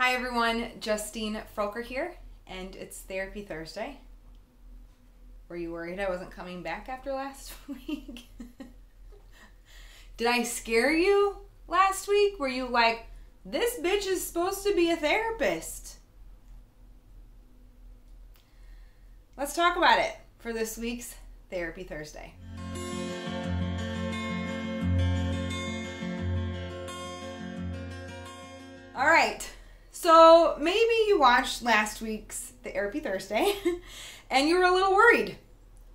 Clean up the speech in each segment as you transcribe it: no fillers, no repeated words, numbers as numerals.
Hi everyone, Justine Froelker here, and it's Therapy Thursday. Were you worried I wasn't coming back after last week? Did I scare you last week? Were you like, this bitch is supposed to be a therapist? Let's talk about it for this week's Therapy Thursday. All right. So maybe you watched last week's Therapy Thursday and you were a little worried,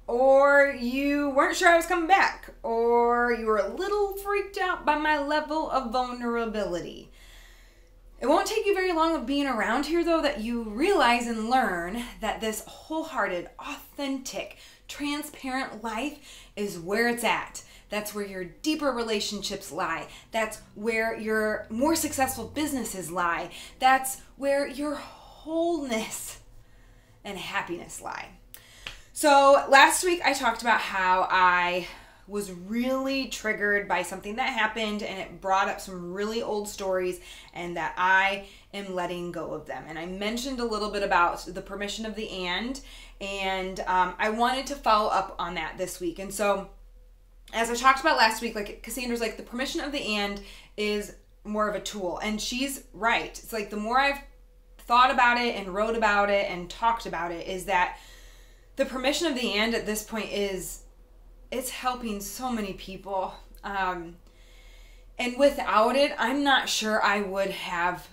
or you weren't sure I was coming back, or you were a little freaked out by my level of vulnerability. It won't take you very long of being around here though that you realize and learn that this wholehearted, authentic, transparent life is where it's at. That's where your deeper relationships lie. That's where your more successful businesses lie. That's where your wholeness and happiness lie. So last week I talked about how I was really triggered by something that happened, and it brought up some really old stories, and that I am letting go of them. And I mentioned a little bit about the permission of the and I wanted to follow up on that this week. And so as I talked about last week, like Cassandra's like, the permission of the and is more of a tool. And she's right. It's like the more I've thought about it and wrote about it and talked about it, is that the permission of the and at this point it's helping so many people. And without it, I'm not sure I would have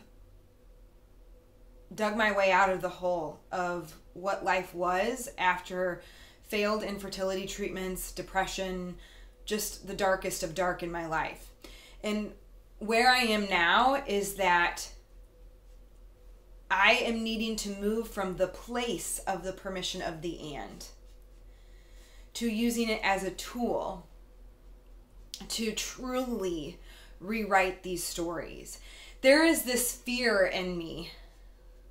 dug my way out of the hole of what life was after failed infertility treatments, depression, just the darkest of dark in my life. And where I am now is that I am needing to move from the place of the permission of the and to using it as a tool to truly rewrite these stories. There is this fear in me,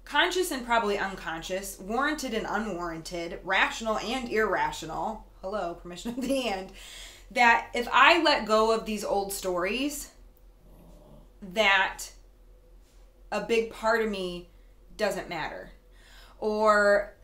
conscious and probably unconscious, warranted and unwarranted, rational and irrational, hello, permission of the and, that if I let go of these old stories, that a big part of me doesn't matter. Or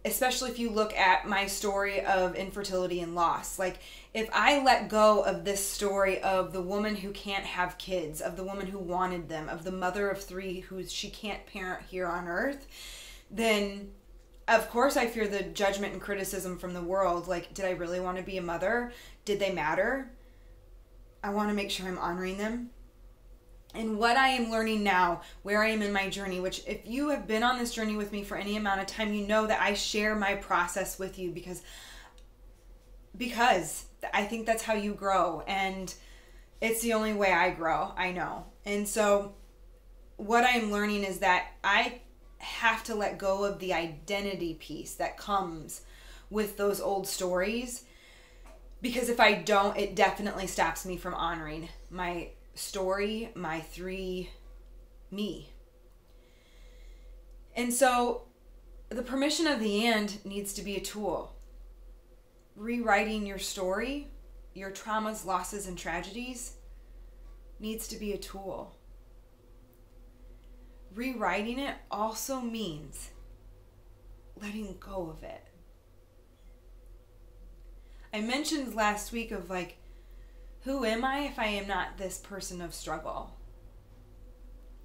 especially if you look at my story of infertility and loss, like if I let go of this story of the woman who can't have kids, of the woman who wanted them, of the mother of three who she can't parent here on earth, then of course I fear the judgment and criticism from the world. Like, did I really want to be a mother? Did they matter? I want to make sure I'm honoring them. And what I am learning now, where I am in my journey, which if you have been on this journey with me for any amount of time, you know that I share my process with you because I think that's how you grow, and it's the only way I grow, I know. And so what I'm learning is that I have to let go of the identity piece that comes with those old stories, because if I don't, it definitely stops me from honoring my story, my me. And so the permission of the and needs to be a tool. Rewriting your story, your traumas, losses, and tragedies needs to be a tool. Rewriting it also means letting go of it. I mentioned last week of like, who am I if I am not this person of struggle?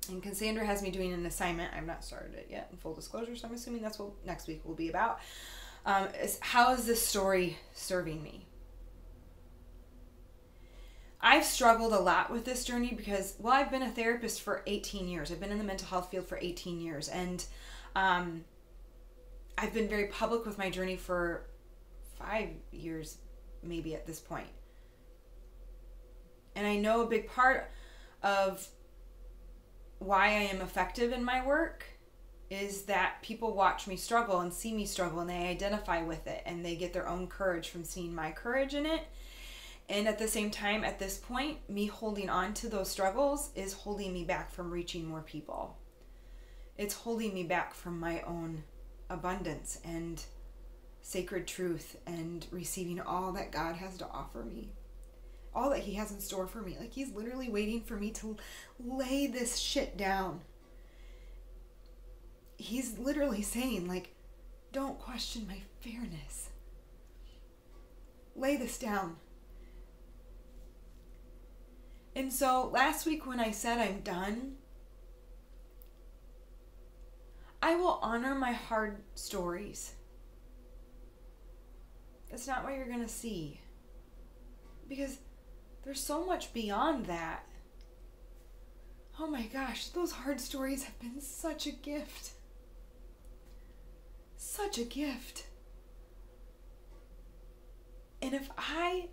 And Cassandra has me doing an assignment. I've not started it yet, in full disclosure, so I'm assuming that's what next week will be about. Is how is this story serving me? I've struggled a lot with this journey because, well, I've been a therapist for 18 years. I've been in the mental health field for 18 years. And I've been very public with my journey for 5 years, maybe at this point. And I know a big part of why I am effective in my work is that people watch me struggle and see me struggle, and they identify with it, and they get their own courage from seeing my courage in it. And at the same time, at this point, me holding on to those struggles is holding me back from reaching more people. It's holding me back from my own abundance and sacred truth and receiving all that God has to offer me. All that he has in store for me. Like, he's literally waiting for me to lay this shit down he's literally saying, like, don't question my fairness. Lay this down. And so last week when I said I'm done, I will honor my hard stories. That's not what you're going to see. Because there's so much beyond that. Oh my gosh, those hard stories have been such a gift. Such a gift. And if I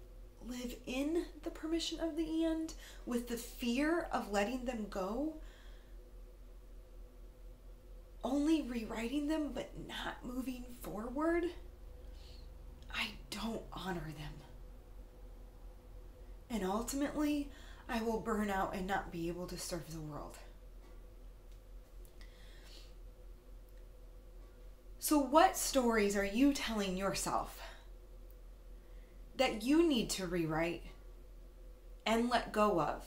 live in the permission of the end with the fear of letting them go, only rewriting them but not moving forward, I don't honor them. And ultimately, I will burn out and not be able to serve the world. So what stories are you telling yourself that you need to rewrite and let go of?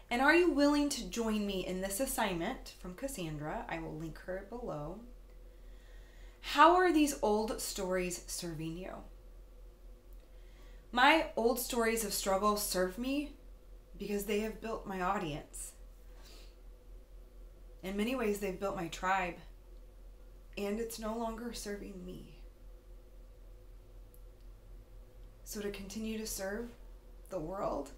And are you willing to join me in this assignment from Cassandra? I will link her below. How are these old stories serving you? My old stories of struggle serve me because they have built my audience. In many ways, they've built my tribe, and it's no longer serving me. So to continue to serve the world,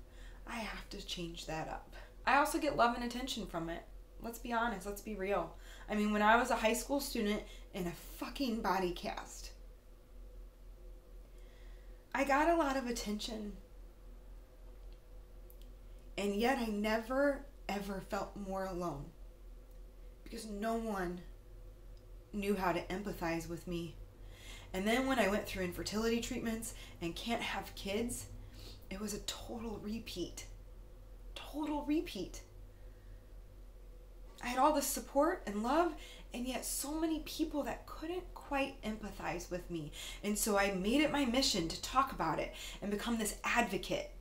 I have to change that up. I also get love and attention from it. Let's be honest, let's be real. I mean, when I was a high school student in a fucking body cast, I got a lot of attention. And yet I never, ever felt more alone. Because no one knew how to empathize with me. And then when I went through infertility treatments and can't have kids, it was a total repeat. Total repeat. I had all this support and love, and yet so many people that couldn't quite empathize with me. And so I made it my mission to talk about it and become this advocate.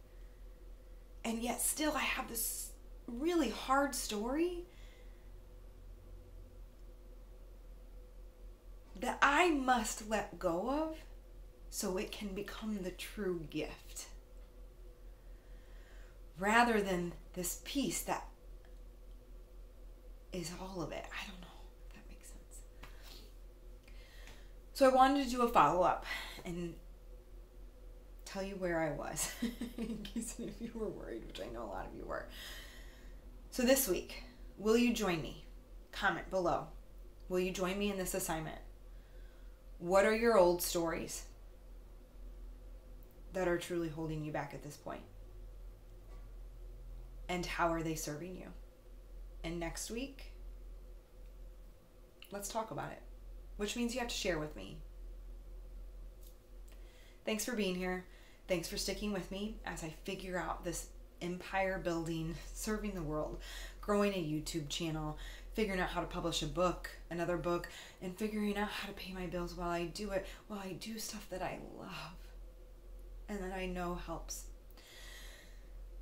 And yet still I have this really hard story that I must let go of so it can become the true gift. Rather than this piece that is all of it. I don't know if that makes sense. So I wanted to do a follow-up and tell you where I was in case any of you were worried, which I know a lot of you were. So this week, will you join me? Comment below. Will you join me in this assignment? What are your old stories that are truly holding you back at this point? And how are they serving you? And next week, let's talk about it, which means you have to share with me. Thanks for being here. Thanks for sticking with me as I figure out this empire building, serving the world, growing a YouTube channel, figuring out how to publish a book, another book, and figuring out how to pay my bills while I do it, while I do stuff that I love and that I know helps.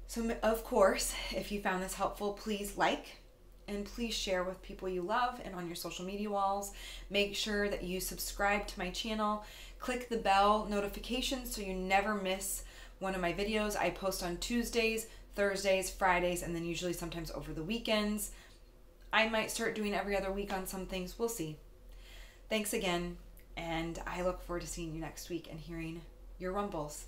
So, of course, if you found this helpful, please like and please share with people you love and on your social media walls. Make sure that you subscribe to my channel. Click the bell notifications so you never miss one of my videos. I post on Tuesdays, Thursdays, Fridays, and then usually sometimes over the weekends. I might start doing every other week on some things. We'll see. Thanks again, and I look forward to seeing you next week and hearing your rumbles.